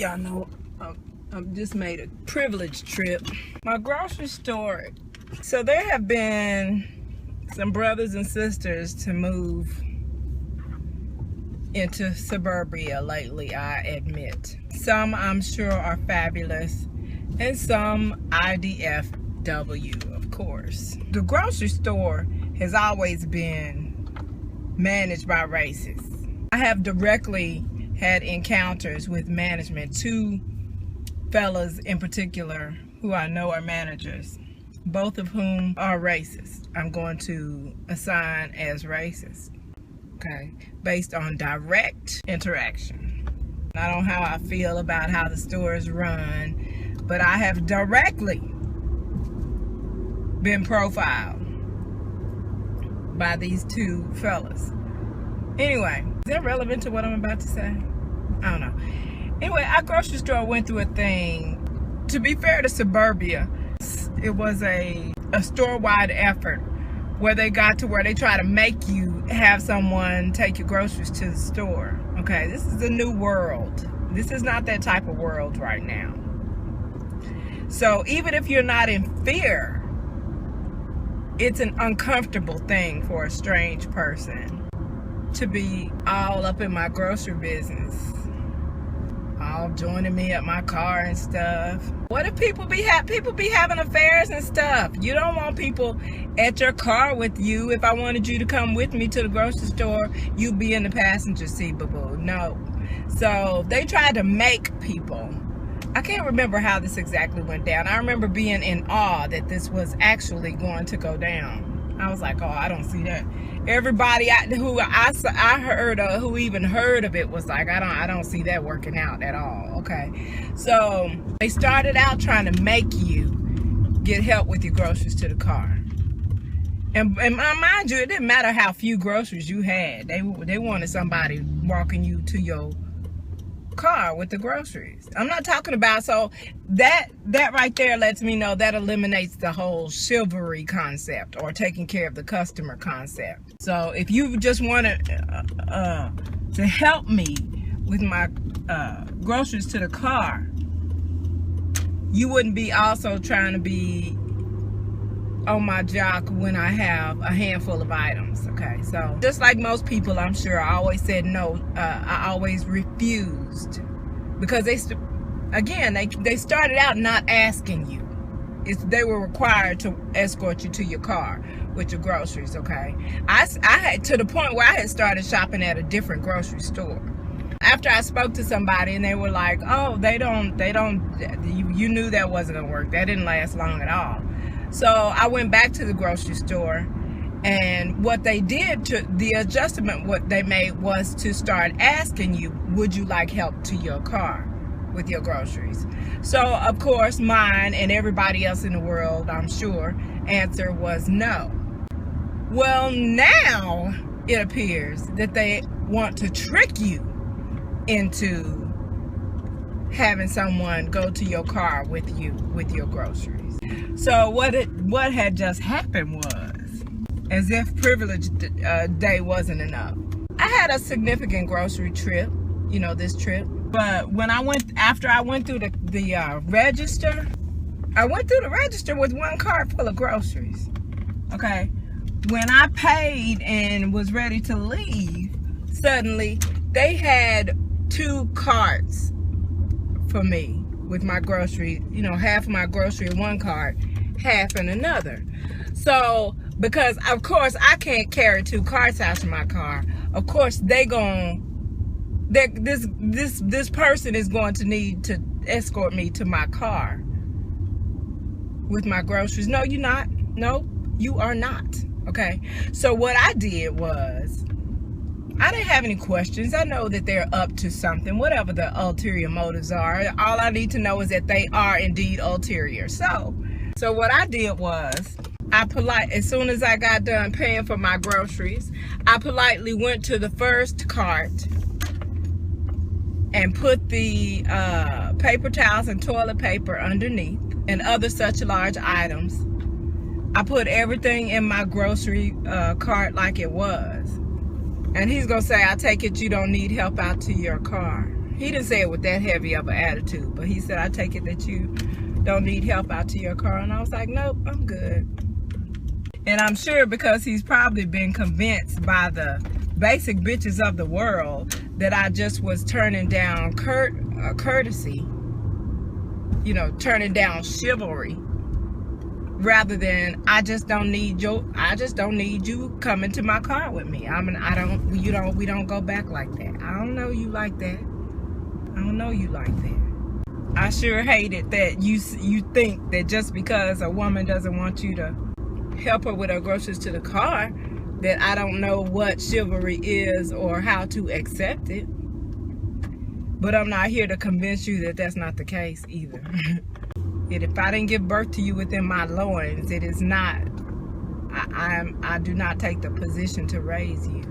Y'all know I've just made a privileged trip. My grocery store. So there have been some brothers and sisters to move into suburbia lately, I admit. Some I'm sure are fabulous, and some IDFW, of course. The grocery store has always been managed by racists. I have directly had encounters with management, two fellas in particular who I know are managers, both of whom are racist. I'm going to assign as racist, okay, based on direct interaction. Not on how I feel about how the store is run, but I have directly been profiled by these two fellas. Anyway, is that relevant to what I'm about to say? I don't know. Anyway, our grocery store went through a thing. To be fair to suburbia, it was a store-wide effort where they got to where they try to make you have someone take your groceries to the store. Okay, this is a new world. This is not that type of world right now. So even if you're not in fear, it's an uncomfortable thing for a strange person to be all up in my grocery business, all joining me at my car and stuff. What if people be having affairs and stuff? You don't want people at your car with you. If I wanted you to come with me to the grocery store, you'd be in the passenger seat, boo-boo. No. So they tried to make people. I can't remember how this exactly went down. I remember being in awe that this was actually going to go down. I was like, oh, I don't see that. Everybody who I heard of, who even heard of it, was like, I don't see that working out at all. Okay, so they started out trying to make you get help with your groceries to the car. And mind you, it didn't matter how few groceries you had. They wanted somebody walking you to your car with the groceries. I'm not talking about, so that right there lets me know that eliminates the whole chivalry concept or taking care of the customer concept. So if you just wanted to help me with my groceries to the car, you wouldn't be also trying to be on my jock when I have a handful of items. Okay, so just like most people, I'm sure, I always said no. I always refused because they started out not asking you. They were required to escort you to your car with your groceries. Okay, I had to the point where I had started shopping at a different grocery store after I spoke to somebody and they were like, oh, they don't you knew that wasn't gonna work. That didn't last long at all. So I went back to the grocery store, and what they did, to the adjustment what they made was to start asking you, would you like help to your car with your groceries? So of course mine and everybody else in the world, I'm sure, answer was no. Well, now it appears that they want to trick you into having someone go to your car with you with your groceries. So what had just happened was, as if privilege day wasn't enough, I had a significant grocery trip, this trip. But when after I went through the register, I went through the register with one cart full of groceries. Okay, when I paid and was ready to leave, suddenly they had two carts for me with my grocery, half of my grocery in one cart, half in another. So because of course I can't carry two carts out to my car, of course this person is going to need to escort me to my car with my groceries. No, you're not. No, you are not. Okay, so what I did was, I didn't have any questions. I know that they're up to something, whatever the ulterior motives are. All I need to know is that they are indeed ulterior. So what I did was, as soon as I got done paying for my groceries, I politely went to the first cart and put the paper towels and toilet paper underneath and other such large items. I put everything in my grocery cart like it was. And he's gonna say, I take it you don't need help out to your car. He didn't say it with that heavy of an attitude, but he said, I take it that you don't need help out to your car. And I was like, nope, I'm good. And I'm sure because he's probably been convinced by the basic bitches of the world that I just was turning down courtesy, you know, turning down chivalry, rather than I just don't need you coming to my car with me. I mean, we don't go back like that. I don't know you like that. I don't know you like that. I sure hate it that you think that just because a woman doesn't want you to help her with her groceries to the car, that I don't know what chivalry is or how to accept it. But I'm not here to convince you that that's not the case either. And if I didn't give birth to you within my loins, it is not, I do not take the position to raise you.